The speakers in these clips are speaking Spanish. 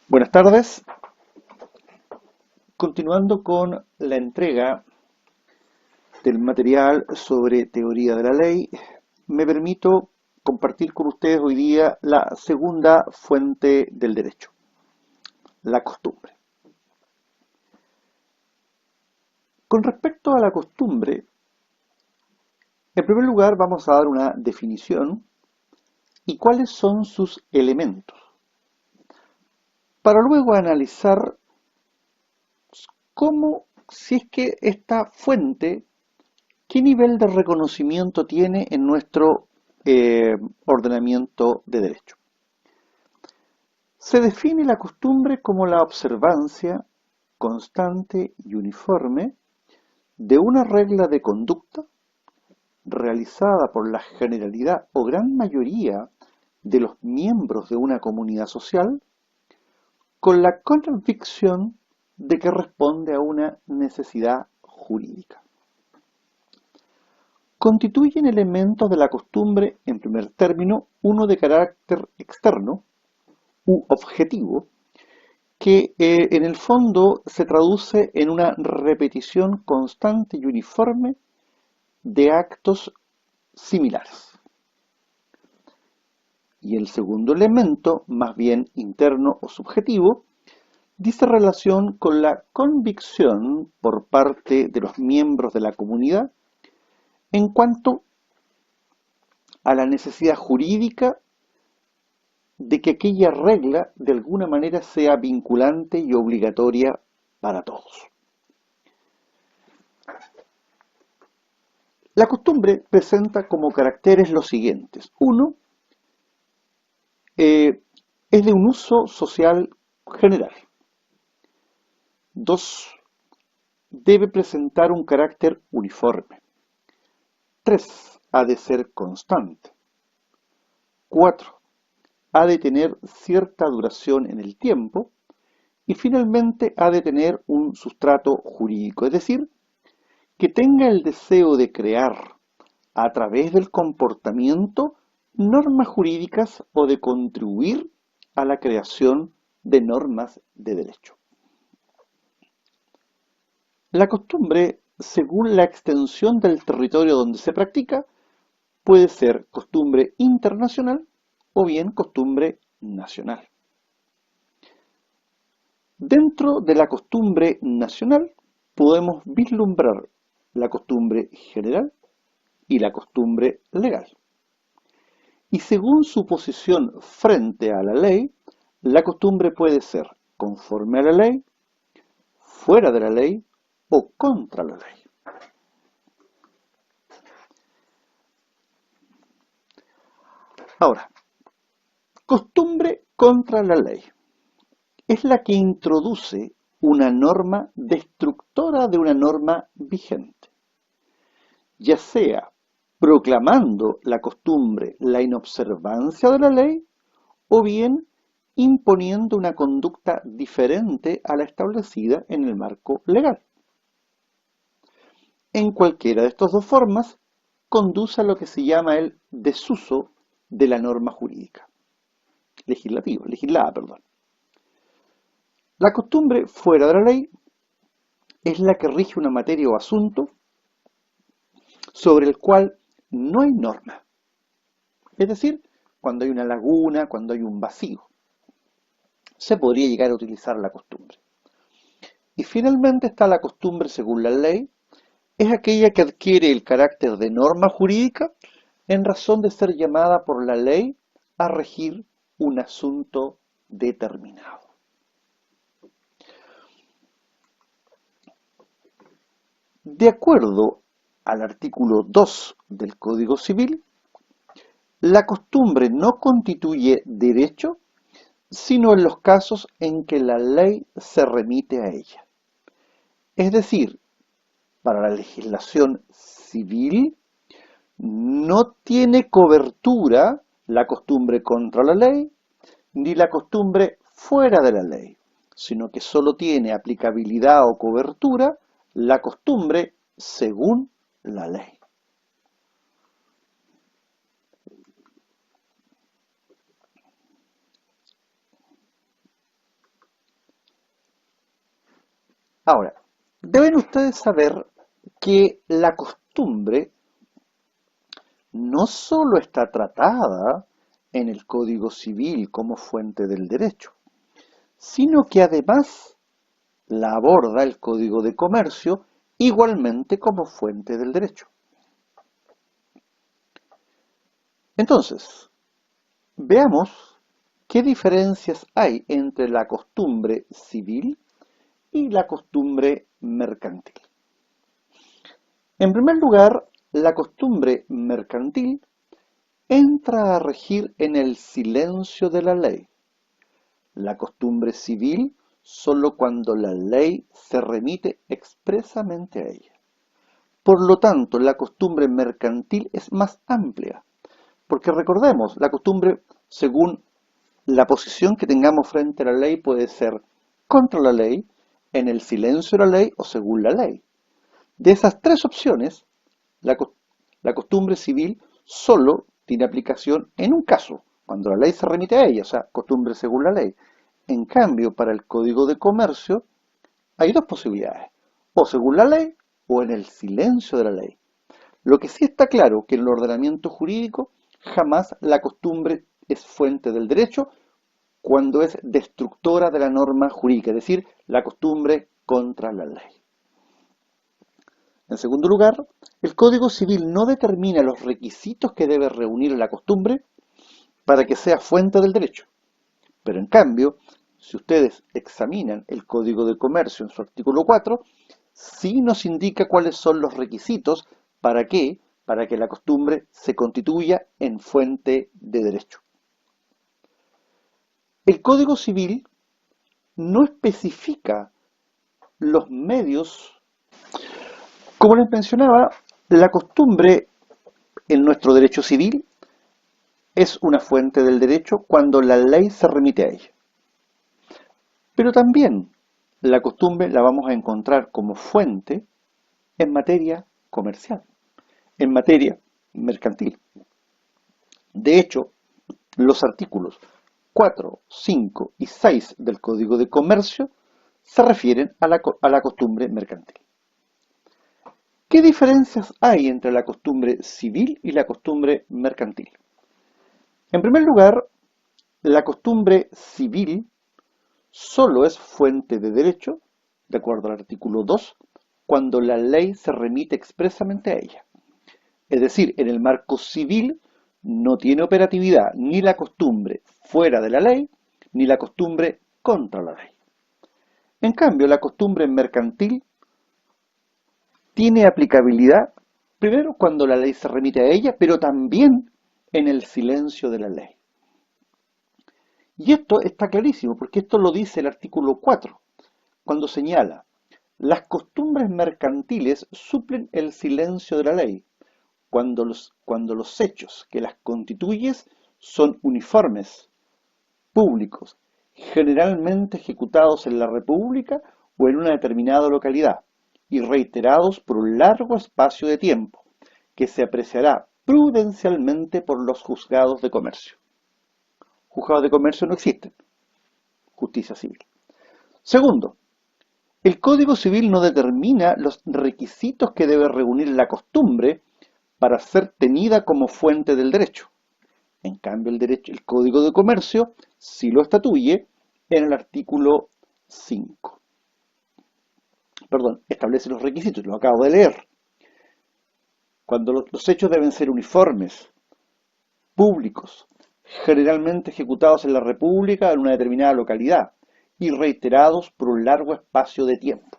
Buenas tardes. Continuando con la entrega del material sobre teoría de la ley, me permito compartir con ustedes hoy día la segunda fuente del derecho, la costumbre. Con respecto a la costumbre, en primer lugar vamos a dar una definición y cuáles son sus elementos, para luego analizar cómo, si es que esta fuente, qué nivel de reconocimiento tiene en nuestro ordenamiento de derecho. Se define la costumbre como la observancia constante y uniforme de una regla de conducta realizada por la generalidad o gran mayoría de los miembros de una comunidad social con la convicción de que responde a una necesidad jurídica. Constituyen elementos de la costumbre, en primer término, uno de carácter externo u objetivo, que en el fondo se traduce en una repetición constante y uniforme de actos similares. Y el segundo elemento, más bien interno o subjetivo, dice relación con la convicción por parte de los miembros de la comunidad en cuanto a la necesidad jurídica de que aquella regla de alguna manera sea vinculante y obligatoria para todos. La costumbre presenta como caracteres los siguientes. Uno, es de un uso social general. Dos, debe presentar un carácter uniforme. Tres, ha de ser constante. Cuatro, ha de tener cierta duración en el tiempo. Y finalmente ha de tener un sustrato jurídico, es decir, que tenga el deseo de crear a través del comportamiento normas jurídicas o de contribuir a la creación de normas de derecho. La costumbre, según la extensión del territorio donde se practica, puede ser costumbre internacional o bien costumbre nacional. Dentro de la costumbre nacional podemos vislumbrar la costumbre general y la costumbre legal. Y según su posición frente a la ley, la costumbre puede ser conforme a la ley, fuera de la ley o contra la ley. Ahora, costumbre contra la ley es la que introduce una norma destructora de una norma vigente, ya sea proclamando la costumbre la inobservancia de la ley o bien imponiendo una conducta diferente a la establecida en el marco legal. En cualquiera de estas dos formas, conduce a lo que se llama el desuso de la norma jurídica, legislada, perdón. La costumbre fuera de la ley es la que rige una materia o asunto sobre el cual no hay norma. Es decir, cuando hay una laguna, cuando hay un vacío, se podría llegar a utilizar la costumbre. Y finalmente está la costumbre según la ley, es aquella que adquiere el carácter de norma jurídica en razón de ser llamada por la ley a regir un asunto determinado. De acuerdo al artículo 2 del Código Civil, la costumbre no constituye derecho, sino en los casos en que la ley se remite a ella. Es decir, para la legislación civil no tiene cobertura la costumbre contra la ley, ni la costumbre fuera de la ley, sino que solo tiene aplicabilidad o cobertura la costumbre según la ley. Ahora, deben ustedes saber que la costumbre no solo está tratada en el Código Civil como fuente del derecho, sino que además la aborda el Código de Comercio igualmente como fuente del derecho. Entonces, veamos qué diferencias hay entre la costumbre civil y la costumbre mercantil. En primer lugar, la costumbre mercantil entra a regir en el silencio de la ley. La costumbre civil solo cuando la ley se remite expresamente a ella. Por lo tanto, la costumbre mercantil es más amplia, porque recordemos, la costumbre, según la posición que tengamos frente a la ley, puede ser contra la ley, en el silencio de la ley o según la ley. De esas tres opciones, la, la costumbre civil solo tiene aplicación en un caso, cuando la ley se remite a ella, o sea, costumbre según la ley. En cambio, para el Código de Comercio hay dos posibilidades, o según la ley o en el silencio de la ley. Lo que sí está claro que en el ordenamiento jurídico jamás la costumbre es fuente del derecho cuando es destructora de la norma jurídica, es decir, la costumbre contra la ley. En segundo lugar, el Código Civil no determina los requisitos que debe reunir la costumbre para que sea fuente del derecho. Pero en cambio, si ustedes examinan el Código de Comercio en su artículo 4, sí nos indica cuáles son los requisitos para qué, para que la costumbre se constituya en fuente de derecho. El Código Civil no especifica los medios. Como les mencionaba, la costumbre en nuestro derecho civil es una fuente del derecho cuando la ley se remite a ella. Pero también la costumbre la vamos a encontrar como fuente en materia comercial, en materia mercantil. De hecho, los artículos 4, 5 y 6 del Código de Comercio se refieren a la costumbre mercantil. ¿Qué diferencias hay entre la costumbre civil y la costumbre mercantil? En primer lugar, la costumbre civil solo es fuente de derecho, de acuerdo al artículo 2, cuando la ley se remite expresamente a ella. Es decir, en el marco civil no tiene operatividad ni la costumbre fuera de la ley, ni la costumbre contra la ley. En cambio, la costumbre mercantil tiene aplicabilidad, primero, cuando la ley se remite a ella, pero también en el silencio de la ley. Y esto está clarísimo, porque esto lo dice el artículo 4, cuando señala, las costumbres mercantiles suplen el silencio de la ley, cuando los hechos que las constituyen son uniformes, públicos, generalmente ejecutados en la República o en una determinada localidad, y reiterados por un largo espacio de tiempo, que se apreciará prudencialmente por los juzgados de comercio. Juzgados de comercio no existen, justicia civil. Segundo, el Código Civil no determina los requisitos que debe reunir la costumbre para ser tenida como fuente del derecho. En cambio, el Código de Comercio sí lo estatuye en el artículo 5. Perdón, establece los requisitos, lo acabo de leer. Cuando los hechos deben ser uniformes, públicos, generalmente ejecutados en la República en una determinada localidad y reiterados por un largo espacio de tiempo.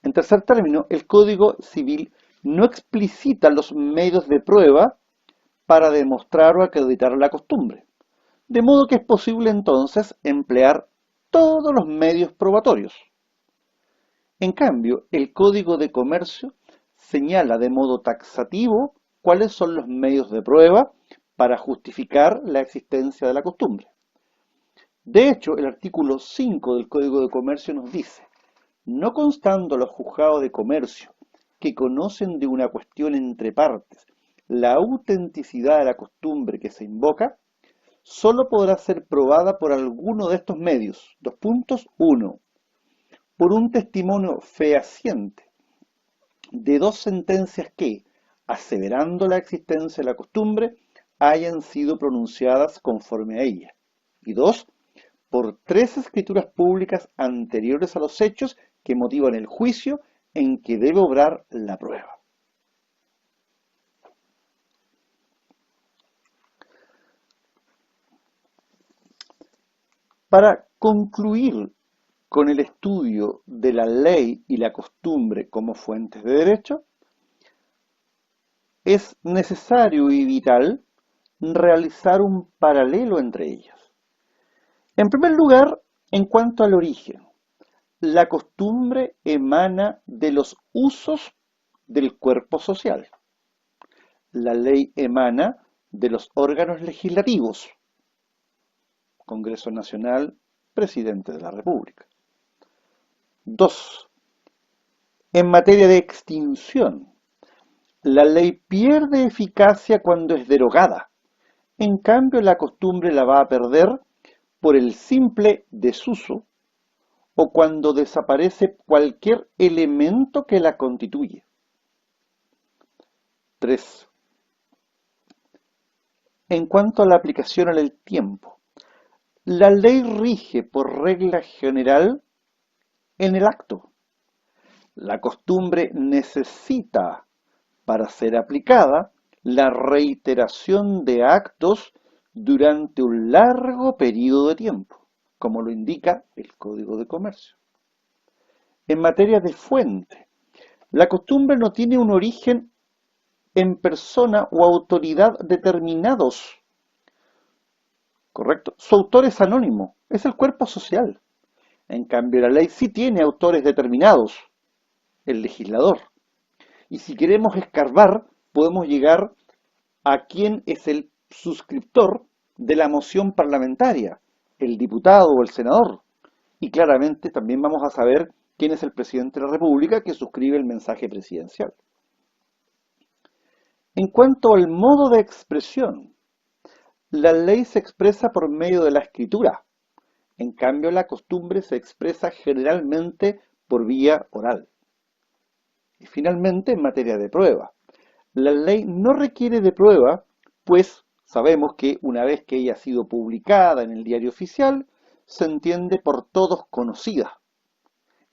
En tercer término, el Código Civil no explicita los medios de prueba para demostrar o acreditar la costumbre, de modo que es posible entonces emplear todos los medios probatorios. En cambio, el Código de Comercio señala de modo taxativo cuáles son los medios de prueba para justificar la existencia de la costumbre. De hecho, el artículo 5 del Código de Comercio nos dice, no constando los juzgados de comercio que conocen de una cuestión entre partes la autenticidad de la costumbre que se invoca, sólo podrá ser probada por alguno de estos medios. 2 puntos. 1. por un testimonio fehaciente de dos sentencias que, aseverando la existencia de la costumbre, hayan sido pronunciadas conforme a ella. Y dos, por tres escrituras públicas anteriores a los hechos que motivan el juicio en que debe obrar la prueba. Para concluir con el estudio de la ley y la costumbre como fuentes de derecho, es necesario y vital realizar un paralelo entre ellas. En primer lugar, en cuanto al origen, la costumbre emana de los usos del cuerpo social. La ley emana de los órganos legislativos, Congreso Nacional, Presidente de la República. 2. En materia de extinción, la ley pierde eficacia cuando es derogada. En cambio, la costumbre la va a perder por el simple desuso o cuando desaparece cualquier elemento que la constituye. 3. En cuanto a la aplicación al tiempo, la ley rige por regla general en el acto. La costumbre necesita, para ser aplicada, la reiteración de actos durante un largo periodo de tiempo, como lo indica el Código de Comercio. En materia de fuente, la costumbre no tiene un origen en persona o autoridad determinados, ¿correcto? Su autor es anónimo, es el cuerpo social. En cambio, la ley sí tiene autores determinados, el legislador. Y si queremos escarbar, podemos llegar a quién es el suscriptor de la moción parlamentaria, el diputado o el senador. Y claramente también vamos a saber quién es el presidente de la República que suscribe el mensaje presidencial. En cuanto al modo de expresión, la ley se expresa por medio de la escritura. En cambio, la costumbre se expresa generalmente por vía oral. Y finalmente, en materia de prueba, la ley no requiere de prueba, pues sabemos que una vez que ella ha sido publicada en el diario oficial, se entiende por todos conocida,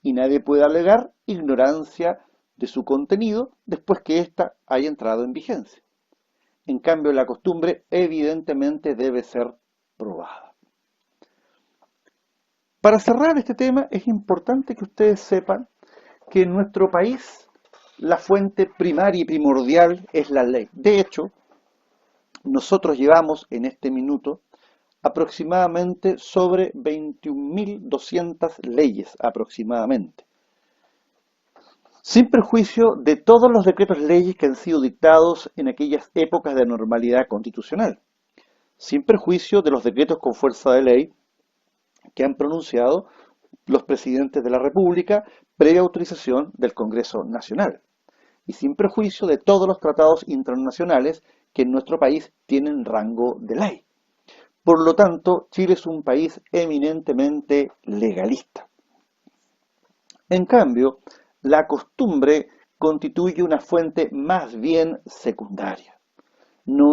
y nadie puede alegar ignorancia de su contenido después que ésta haya entrado en vigencia. En cambio, la costumbre evidentemente debe ser probada. Para cerrar este tema, es importante que ustedes sepan que en nuestro país la fuente primaria y primordial es la ley. De hecho, nosotros llevamos en este minuto aproximadamente sobre 21.200 leyes aproximadamente, sin perjuicio de todos los decretos leyes que han sido dictados en aquellas épocas de normalidad constitucional, sin perjuicio de los decretos con fuerza de ley que han pronunciado los presidentes de la República previa autorización del Congreso Nacional, y sin perjuicio de todos los tratados internacionales que en nuestro país tienen rango de ley. Por lo tanto, Chile es un país eminentemente legalista. En cambio, la costumbre constituye una fuente más bien secundaria.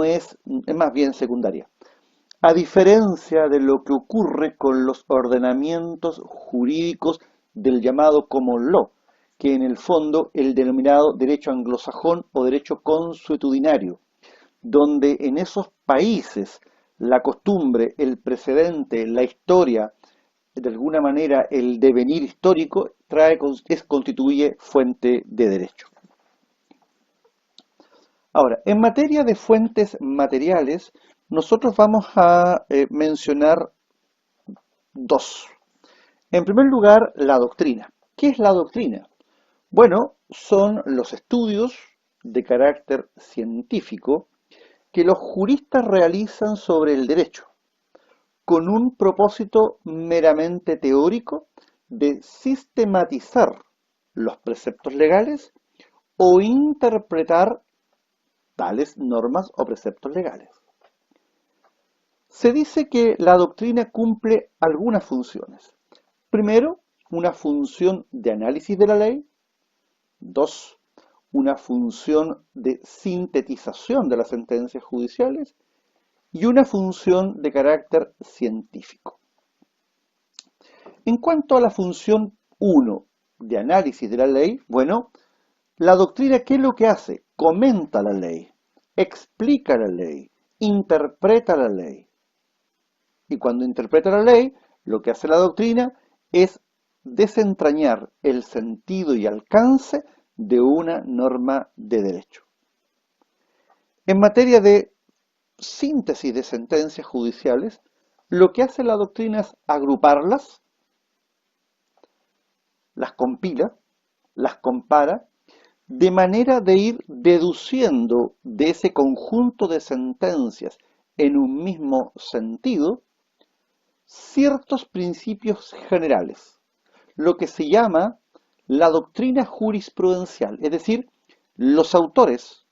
Es más bien secundaria. A diferencia de lo que ocurre con los ordenamientos jurídicos del llamado common law, que en el fondo el denominado derecho anglosajón o derecho consuetudinario, donde en esos países la costumbre, el precedente, la historia, de alguna manera el devenir histórico, constituye fuente de derecho. Ahora, en materia de fuentes materiales, nosotros vamos a mencionar dos. En primer lugar, la doctrina. ¿Qué es la doctrina? Bueno, son los estudios de carácter científico que los juristas realizan sobre el derecho, con un propósito meramente teórico de sistematizar los preceptos legales o interpretar tales normas o preceptos legales. Se dice que la doctrina cumple algunas funciones. Primero, una función de análisis de la ley. 2, una función de sintetización de las sentencias judiciales. Y una función de carácter científico. En cuanto a la función 1 de análisis de la ley, bueno, la doctrina, ¿qué es lo que hace? Comenta la ley, explica la ley, interpreta la ley. Y cuando interpreta la ley, lo que hace la doctrina es desentrañar el sentido y alcance de una norma de derecho. En materia de síntesis de sentencias judiciales, lo que hace la doctrina es agruparlas, las compila, las compara, de manera de ir deduciendo de ese conjunto de sentencias en un mismo sentido ciertos principios generales, lo que se llama la doctrina jurisprudencial, es decir, los autores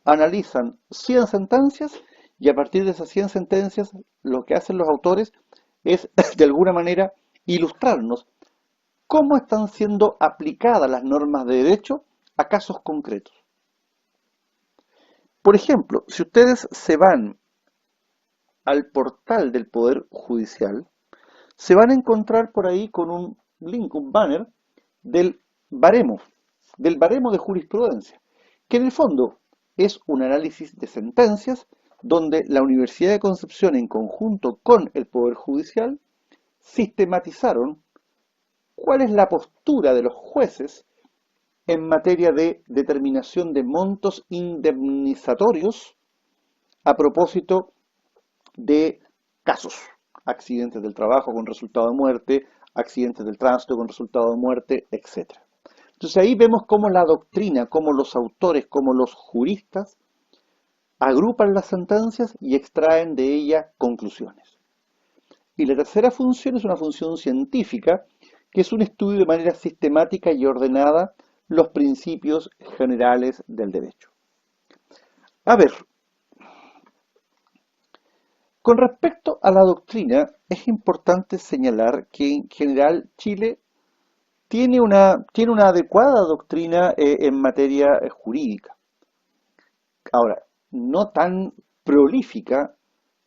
analizan 100 sentencias y a partir de esas 100 sentencias lo que hacen los autores es de alguna manera ilustrarnos cómo están siendo aplicadas las normas de derecho a casos concretos. Por ejemplo, si ustedes se van al portal del Poder Judicial, se van a encontrar por ahí con un link, un banner del baremo de jurisprudencia, que en el fondo es un análisis de sentencias donde la Universidad de Concepción en conjunto con el Poder Judicial sistematizaron cuál es la postura de los jueces en materia de determinación de montos indemnizatorios a propósito de casos, accidentes del trabajo con resultado de muerte, accidentes del tránsito con resultado de muerte, etc. Entonces ahí vemos cómo la doctrina, cómo los autores, cómo los juristas agrupan las sentencias y extraen de ellas conclusiones. Y la tercera función es una función científica, que es un estudio de manera sistemática y ordenada los principios generales del derecho. A ver, con respecto a la doctrina, es importante señalar que en general Chile tiene una adecuada doctrina en materia jurídica. Ahora, no tan prolífica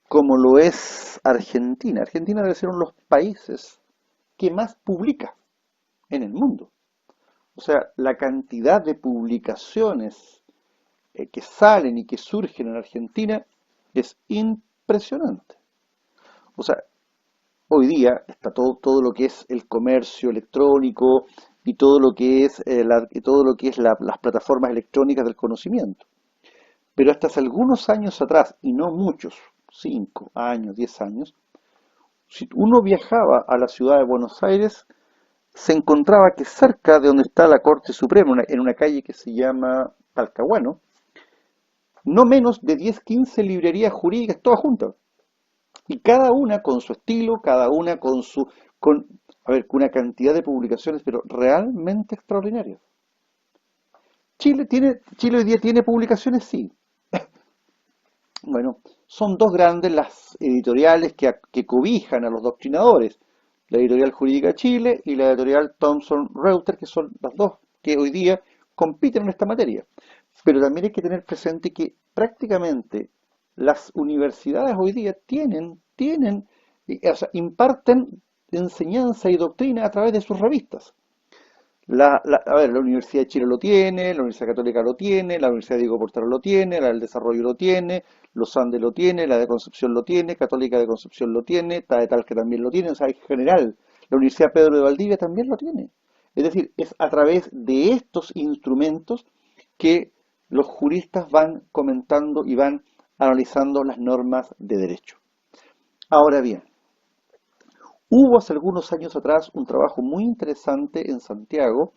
como lo es Argentina. Argentina debe ser uno de los países que más publica en el mundo. O sea, la cantidad de publicaciones que salen y que surgen en Argentina es impresionante. O sea, hoy día está todo lo que es el comercio electrónico y todo lo que es, las plataformas electrónicas del conocimiento. Pero hasta hace algunos años atrás, y no muchos, 5 años, 10 años, si uno viajaba a la ciudad de Buenos Aires, se encontraba que cerca de donde está la Corte Suprema, en una calle que se llama Talcahuano, no menos de 10, 15 librerías jurídicas, todas juntas. Y cada una con su estilo, cada una con una cantidad de publicaciones, pero realmente extraordinarias. Chile hoy día tiene publicaciones, sí. Bueno, son dos grandes las editoriales que cobijan a los doctrinadores. La Editorial Jurídica Chile y la Editorial Thomson Reuters, que son las dos que hoy día compiten en esta materia. Pero también hay que tener presente que prácticamente las universidades hoy día imparten enseñanza y doctrina a través de sus revistas. La Universidad de Chile lo tiene, la Universidad Católica lo tiene, la Universidad Diego Portales lo tiene, la del Desarrollo lo tiene, los Andes lo tiene, la de Concepción lo tiene, Católica de Concepción lo tiene, tal que también lo tiene, o sea, en general, la Universidad Pedro de Valdivia también lo tiene. Es decir, es a través de estos instrumentos que los juristas van comentando y van analizando las normas de derecho. Ahora bien, hubo hace algunos años atrás un trabajo muy interesante en Santiago,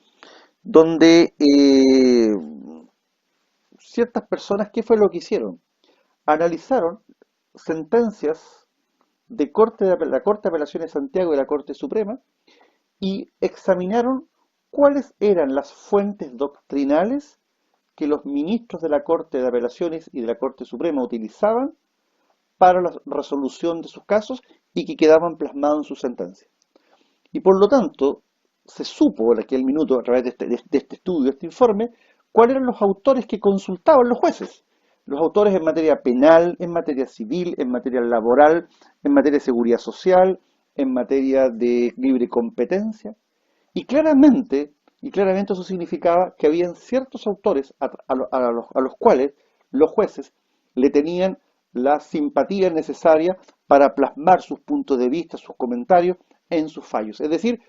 donde ciertas personas, ¿qué fue lo que hicieron? Analizaron sentencias de la Corte de Apelaciones de Santiago y la Corte Suprema y examinaron cuáles eran las fuentes doctrinales que los ministros de la Corte de Apelaciones y de la Corte Suprema utilizaban para la resolución de sus casos y que quedaban plasmados en sus sentencias. Y por lo tanto, se supo en aquel minuto, a través de este estudio, de este informe, cuáles eran los autores que consultaban los jueces. Los autores en materia penal, en materia civil, en materia laboral, en materia de seguridad social, en materia de libre competencia. Y claramente eso significaba que habían ciertos autores a los cuales los jueces le tenían la simpatía necesaria para plasmar sus puntos de vista, sus comentarios en sus fallos. Es decir,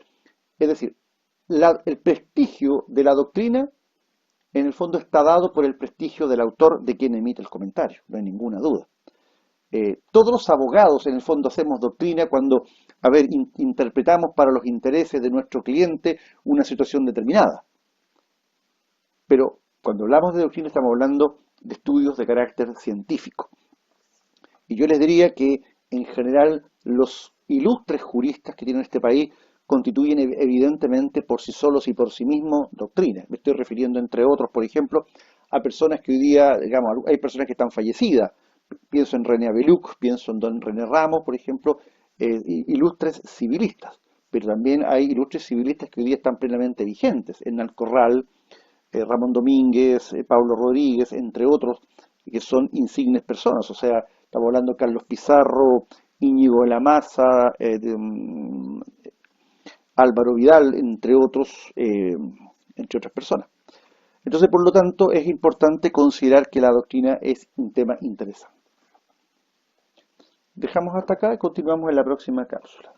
el prestigio de la doctrina en el fondo está dado por el prestigio del autor de quien emite el comentario, no hay ninguna duda. Todos los abogados en el fondo hacemos doctrina cuando, interpretamos para los intereses de nuestro cliente una situación determinada. Pero cuando hablamos de doctrina estamos hablando de estudios de carácter científico. Y yo les diría que en general los ilustres juristas que tiene este país constituyen evidentemente por sí solos y por sí mismos doctrinas. Me estoy refiriendo, entre otros, por ejemplo, a personas que hoy día, digamos, hay personas que están fallecidas. Pienso en René Abeluc, pienso en don René Ramos, por ejemplo, ilustres civilistas. Pero también hay ilustres civilistas que hoy día están plenamente vigentes. Hernán Corral, Ramón Domínguez, Pablo Rodríguez, entre otros, que son insignes personas. O sea, estamos hablando de Carlos Pizarro, Íñigo de la Maza, Álvaro Vidal, entre otras personas. Entonces, por lo tanto, es importante considerar que la doctrina es un tema interesante. Dejamos hasta acá y continuamos en la próxima cápsula.